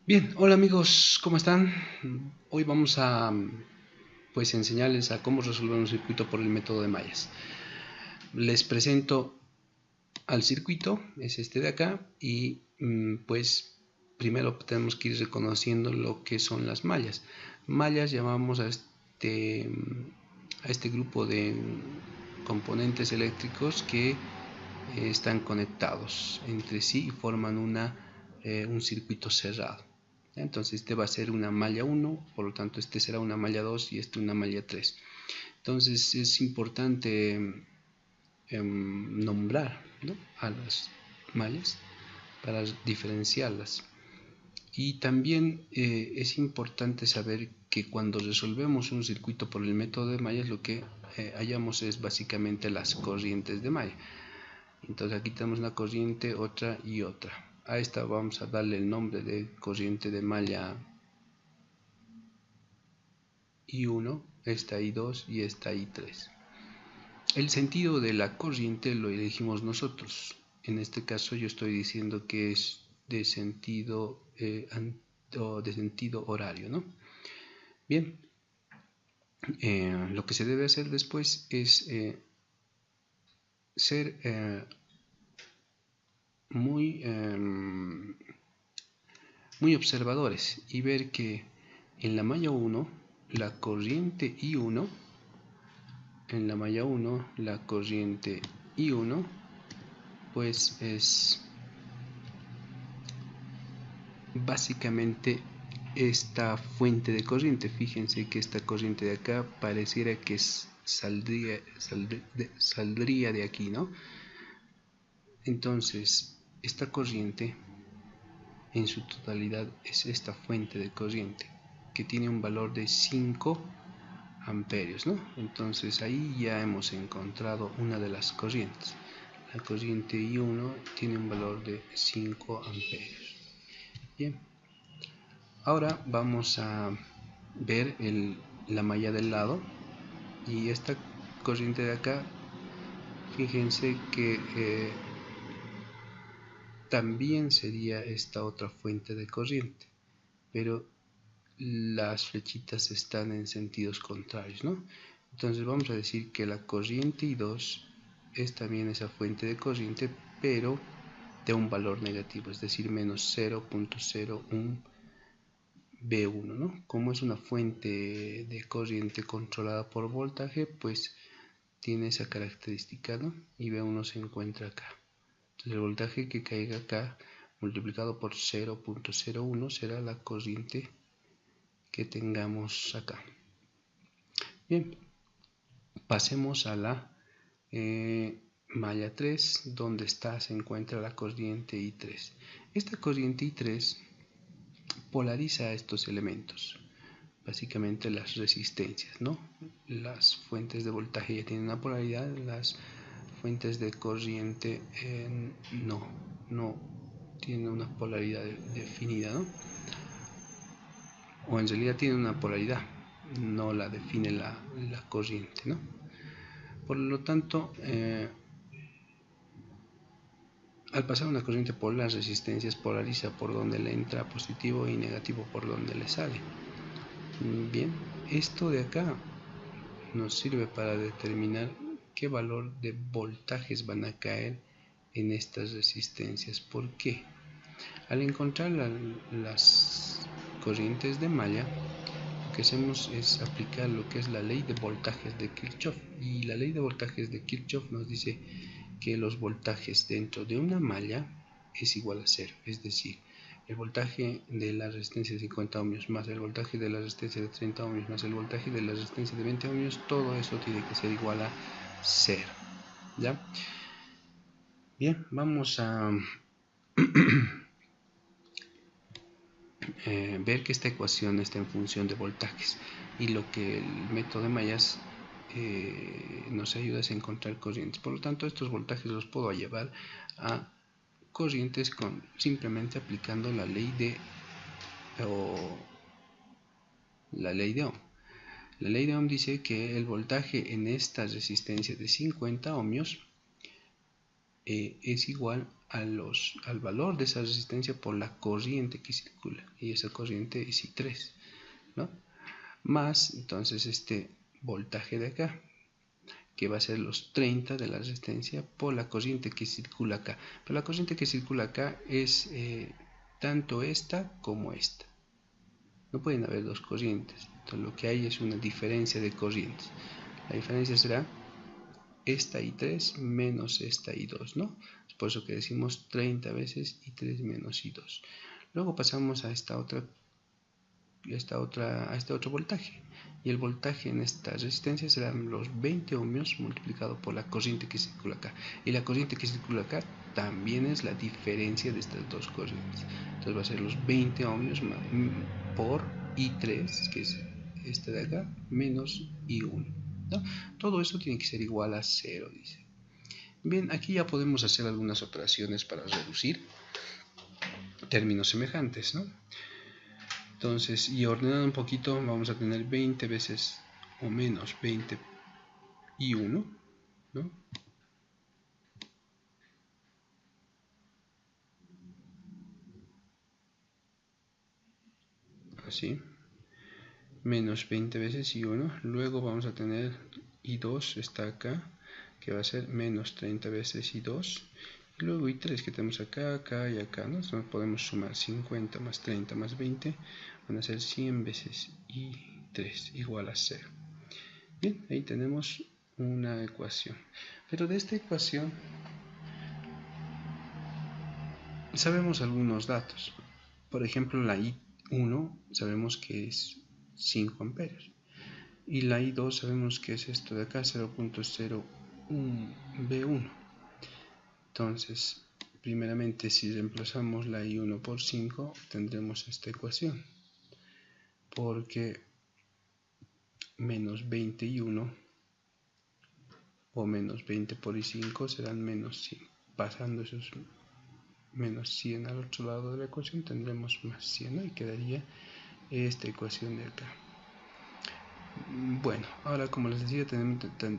Bien, hola amigos, ¿cómo están? Hoy vamos a enseñarles a cómo resolver un circuito por el método de mallas. Les presento al circuito, es este de acá, y primero tenemos que ir reconociendo lo que son las mallas. Mallas llamamos a este grupo de componentes eléctricos que están conectados entre sí y forman un circuito cerrado. Entonces este va a ser una malla 1, por lo tanto este será una malla 2 y este una malla 3. Entonces es importante nombrar, ¿no?, a las mallas para diferenciarlas. Y también es importante saber que cuando resolvemos un circuito por el método de mallas, lo que hallamos es básicamente las corrientes de malla. Entonces aquí tenemos una corriente, otra y otra. A esta vamos a darle el nombre de corriente de malla I1, esta I2 y esta I3. El sentido de la corriente lo elegimos nosotros. En este caso yo estoy diciendo que es de sentido horario, ¿no? Bien, lo que se debe hacer después es ser muy observadores y ver que en la malla 1 la corriente I1, en la malla 1 la corriente I1 pues es básicamente esta fuente de corriente. Fíjense que esta corriente de acá pareciera que saldría de aquí, ¿no? Entonces esta corriente en su totalidad es esta fuente de corriente que tiene un valor de 5 amperios, ¿no? Entonces ahí ya hemos encontrado una de las corrientes. La corriente I1 tiene un valor de 5 amperios. Bien, ahora vamos a ver la malla del lado, y esta corriente de acá, fíjense que también sería esta otra fuente de corriente, pero las flechitas están en sentidos contrarios, ¿no? Entonces vamos a decir que la corriente I2 es también esa fuente de corriente, pero de un valor negativo, es decir, menos 0.01 B1, ¿no? Como es una fuente de corriente controlada por voltaje, pues tiene esa característica, ¿no? Y B1 se encuentra acá. Entonces el voltaje que caiga acá multiplicado por 0.01 será la corriente que tengamos acá. Bien, pasemos a la malla 3, donde se encuentra la corriente I3. Esta corriente I3 polariza estos elementos, básicamente las resistencias, ¿no? Las fuentes de voltaje ya tienen una polaridad, las fuentes de corriente no tienen una polaridad definida, ¿no? O en realidad tienen una polaridad, no la define la corriente, ¿no? Por lo tanto, al pasar una corriente por las resistencias, polariza por donde le entra positivo y negativo por donde le sale. Bien, esto de acá nos sirve para determinar qué valor de voltajes van a caer en estas resistencias. ¿Por qué? Al encontrar las corrientes de malla, lo que hacemos es aplicar lo que es la ley de voltajes de Kirchhoff, y la ley de voltajes de Kirchhoff nos dice que los voltajes dentro de una malla es igual a 0, es decir, el voltaje de la resistencia de 50 ohmios más el voltaje de la resistencia de 30 ohmios más el voltaje de la resistencia de 20 ohmios, todo eso tiene que ser igual a 0, ¿ya? Bien, vamos a ver que esta ecuación está en función de voltajes, y lo que el método de mallas nos ayuda es encontrar corrientes. Por lo tanto, estos voltajes los puedo llevar a corrientes simplemente aplicando la ley de Ohm. La ley de Ohm dice que el voltaje en esta resistencia de 50 ohmios es igual al valor de esa resistencia por la corriente que circula, y esa corriente es I3, ¿no? Más entonces este voltaje de acá, que va a ser los 30 de la resistencia por la corriente que circula acá. Pero la corriente que circula acá es tanto esta como esta. No pueden haber dos corrientes. Entonces lo que hay es una diferencia de corrientes. La diferencia será esta I3 menos esta I2, ¿no? Es por eso que decimos 30 veces I3 menos I2. Luego pasamos a este otro voltaje, y el voltaje en esta resistencia serán los 20 ohmios multiplicado por la corriente que circula acá, y la corriente que circula acá también es la diferencia de estas dos corrientes. Entonces va a ser los 20 ohmios por I3, que es esta de acá, menos I1, ¿no? Todo esto tiene que ser igual a 0, dice. Bien, aquí ya podemos hacer algunas operaciones para reducir términos semejantes, ¿no? Entonces, y ordenando un poquito, vamos a tener 20 veces o menos 20 y 1, ¿no? Así, menos 20 veces y 1. Luego vamos a tener I2, está acá, que va a ser menos 30 veces I2. Y luego I3 que tenemos acá, acá y acá, ¿no? Entonces podemos sumar 50 más 30 más 20, van a ser 100 veces I3 igual a 0. Bien, ahí tenemos una ecuación. Pero de esta ecuación sabemos algunos datos. Por ejemplo, la I1 sabemos que es 5 amperios. Y la I2 sabemos que es esto de acá, 0.01 V1. Entonces, primeramente, si reemplazamos la I1 por 5, tendremos esta ecuación. Porque menos 21 o menos 20 por I5 serán menos 100. Pasando esos menos 100 al otro lado de la ecuación, tendremos más 100, ¿no? Y quedaría esta ecuación de acá. Bueno, ahora como les decía,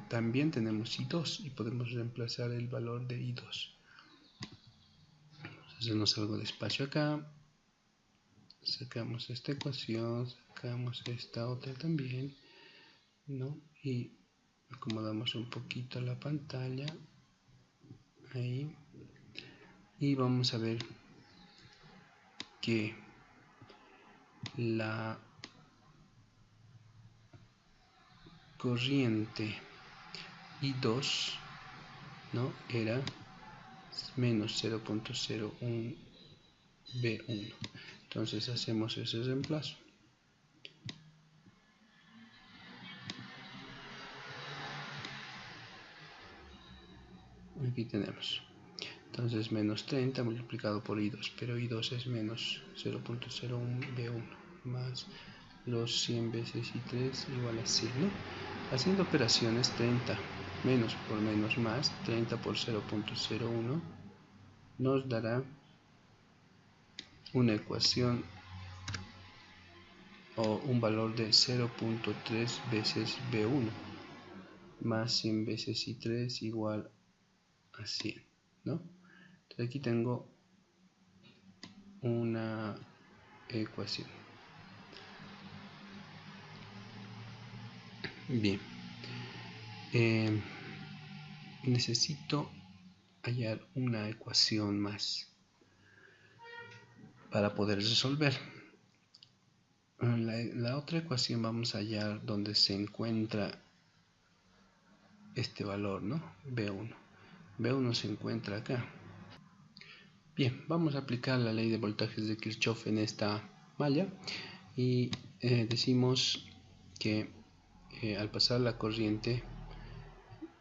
también tenemos I2 y podemos reemplazar el valor de I2. Hacemos algo de espacio acá, sacamos esta ecuación, sacamos esta otra también, ¿no? Y acomodamos un poquito la pantalla, ahí, y vamos a ver que la corriente I2, ¿no? Era menos 0.01 V1. Entonces hacemos ese reemplazo. Aquí tenemos. Entonces menos 30 multiplicado por I2, pero I2 es menos 0.01 V1 más los 100 veces I3 igual a 100, ¿no? Haciendo operaciones, 30 menos por menos más, 30 por 0.01 nos dará una ecuación o un valor de 0.3 veces V1 más 100 veces I3 igual a 100, ¿no? Entonces aquí tengo una ecuación. Bien, necesito hallar una ecuación más para poder resolver. La otra ecuación vamos a hallar donde se encuentra este valor, ¿no? B1. B1 se encuentra acá. Bien, vamos a aplicar la ley de voltajes de Kirchhoff en esta malla y decimos que al pasar la corriente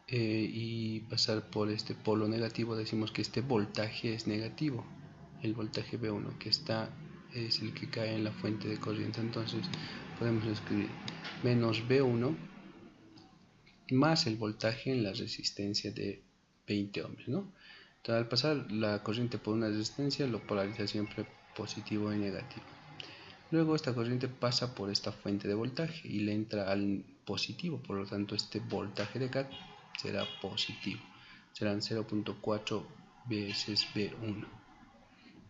y pasar por este polo negativo, decimos que este voltaje es negativo. El voltaje B1 que está es el que cae en la fuente de corriente. Entonces podemos escribir menos B1 más el voltaje en la resistencia de 20 ohms, ¿no? Entonces, al pasar la corriente por una resistencia, lo polariza siempre positivo y negativo. Luego esta corriente pasa por esta fuente de voltaje y le entra al positivo, por lo tanto este voltaje de acá será positivo. serán 0.4 veces B1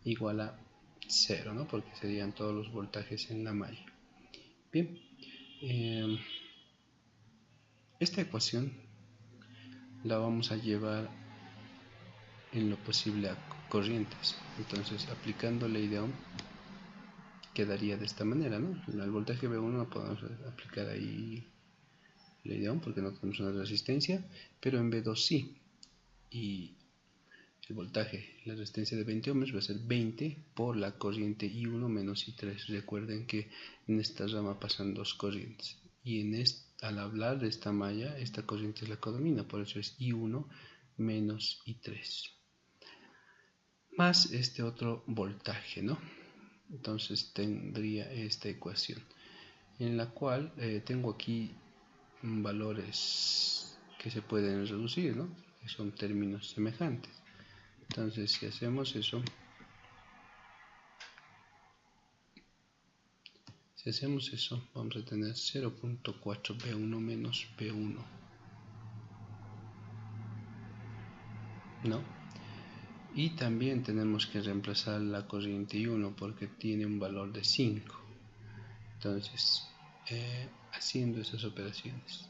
igual a 0, ¿no? Porque serían todos los voltajes en la malla. Bien, esta ecuación la vamos a llevar en lo posible a corrientes. Entonces, aplicando ley de Ohm, quedaría de esta manera, ¿no? Al voltaje B1 no podemos aplicar ahí ley de Ohm porque no tenemos una resistencia, pero en B2 sí. Y el voltaje, la resistencia de 20 ohms va a ser 20 por la corriente I1 menos I3. Recuerden que en esta rama pasan dos corrientes. Y al hablar de esta malla, esta corriente es la que domina, por eso es I1 menos I3. Más este otro voltaje, ¿no? Entonces tendría esta ecuación, en la cual tengo aquí valores que se pueden reducir, ¿no? Que son términos semejantes. Entonces, si hacemos eso, vamos a tener 0.4 B1 menos B1, ¿no? Y también tenemos que reemplazar la corriente I1 porque tiene un valor de 5. Entonces, haciendo esas operaciones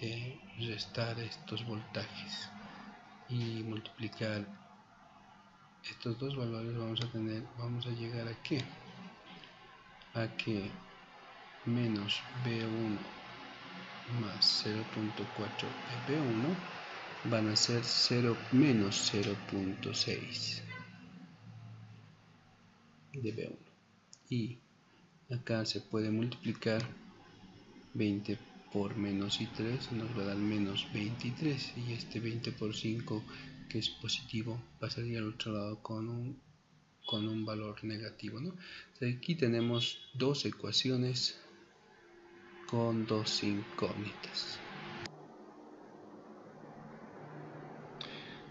de restar estos voltajes y multiplicar estos dos valores, vamos a llegar a que menos B1 más 0.4 de B1 van a ser menos 0.6 de B1, y acá se puede multiplicar 20 por menos I3 nos va a dar menos 23, y este 20 por 5 que es positivo pasaría al otro lado con un valor negativo, ¿no? Entonces aquí tenemos dos ecuaciones con dos incógnitas.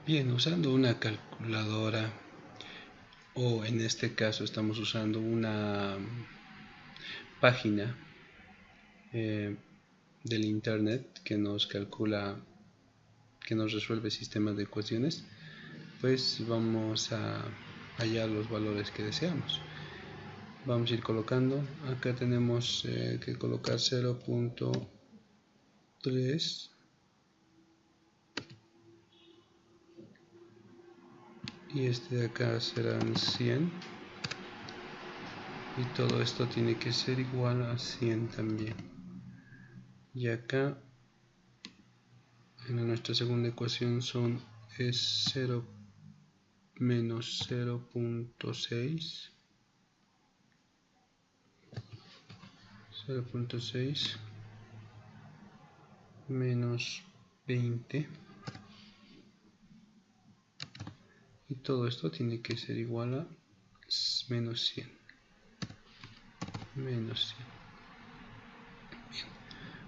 Bien, usando una calculadora, o en este caso estamos usando una página del internet que nos calcula, que nos resuelve sistemas de ecuaciones, pues vamos a hallar los valores que deseamos. Vamos a ir colocando, acá tenemos que colocar 0.3 y este de acá serán 100, y todo esto tiene que ser igual a 100 también. Y acá en nuestra segunda ecuación es 0 menos 0.6 menos 20, y todo esto tiene que ser igual a menos 100. Bien.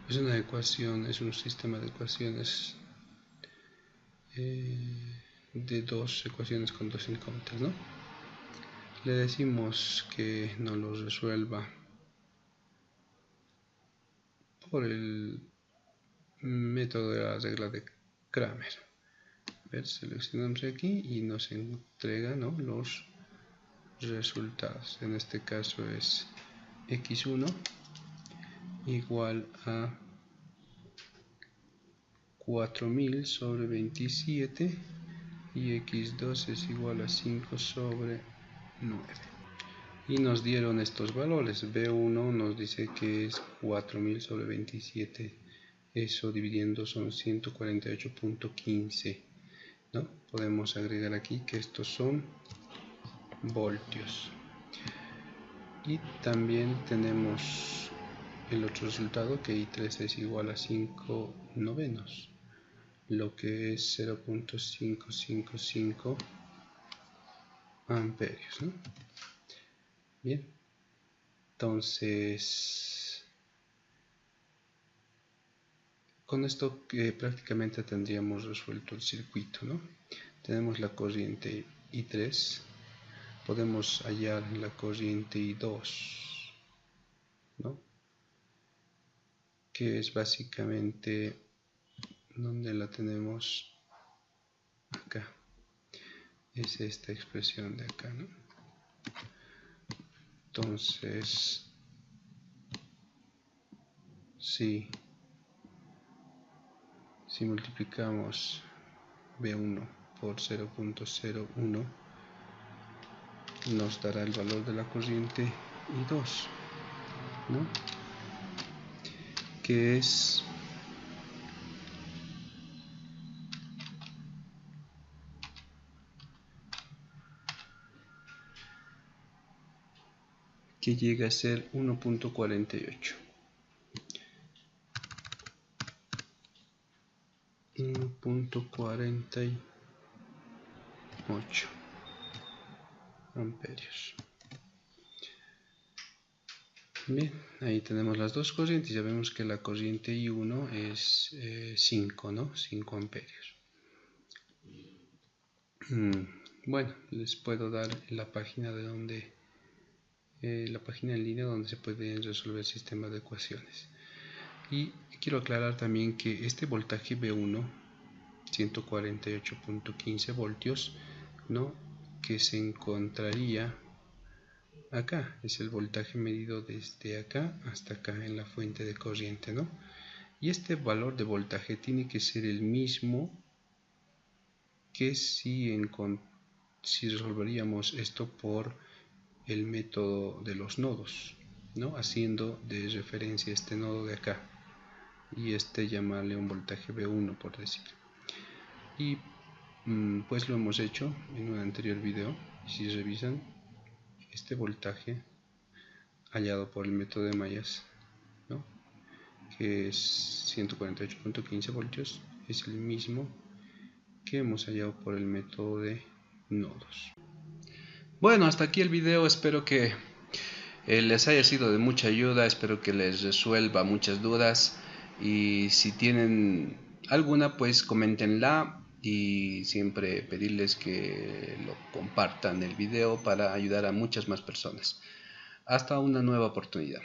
Es una ecuación, es un sistema de ecuaciones de dos ecuaciones con dos incógnitas, ¿no? Le decimos que nos lo resuelva por el método de la regla de Cramer. Seleccionamos aquí y nos entrega, ¿no?, los resultados. En este caso es x1 igual a 4000 sobre 27 y x2 es igual a 5 sobre 9. Y nos dieron estos valores. B1 nos dice que es 4000 sobre 27. Eso dividiendo son 148.15, ¿no? Podemos agregar aquí que estos son voltios. Y también tenemos el otro resultado, que I3 es igual a 5 novenos, lo que es 0.555 amperios, ¿no? Bien, entonces con esto prácticamente tendríamos resuelto el circuito, ¿no? Tenemos la corriente I3, podemos hallar la corriente I2, ¿no?, que es básicamente donde la tenemos es esta expresión de acá, ¿no? Entonces, si multiplicamos B1 por 0.01, nos dará el valor de la corriente I2, ¿no? Que es que llega a ser 1.48. 1.48 amperios. Bien, ahí tenemos las dos corrientes. Ya vemos que la corriente I1 es 5, ¿no? 5 amperios. Bueno, les puedo dar la página de donde la página en línea donde se pueden resolver sistemas de ecuaciones. Y quiero aclarar también que este voltaje B1, 148.15 voltios, ¿no? Que se encontraría acá, es el voltaje medido desde acá hasta acá en la fuente de corriente, ¿no? Y este valor de voltaje tiene que ser el mismo que si resolveríamos esto por el método de los nodos, ¿no? Haciendo de referencia este nodo de acá y llamarle un voltaje B1, por decir. Y pues lo hemos hecho en un anterior video. Si revisan, este voltaje hallado por el método de mallas, ¿no? Que es 148.15 voltios, es el mismo que hemos hallado por el método de nodos. Bueno, hasta aquí el video. Espero que les haya sido de mucha ayuda, espero que les resuelva muchas dudas, y si tienen alguna, pues coméntenla, y siempre pedirles que lo compartan el video para ayudar a muchas más personas. Hasta una nueva oportunidad.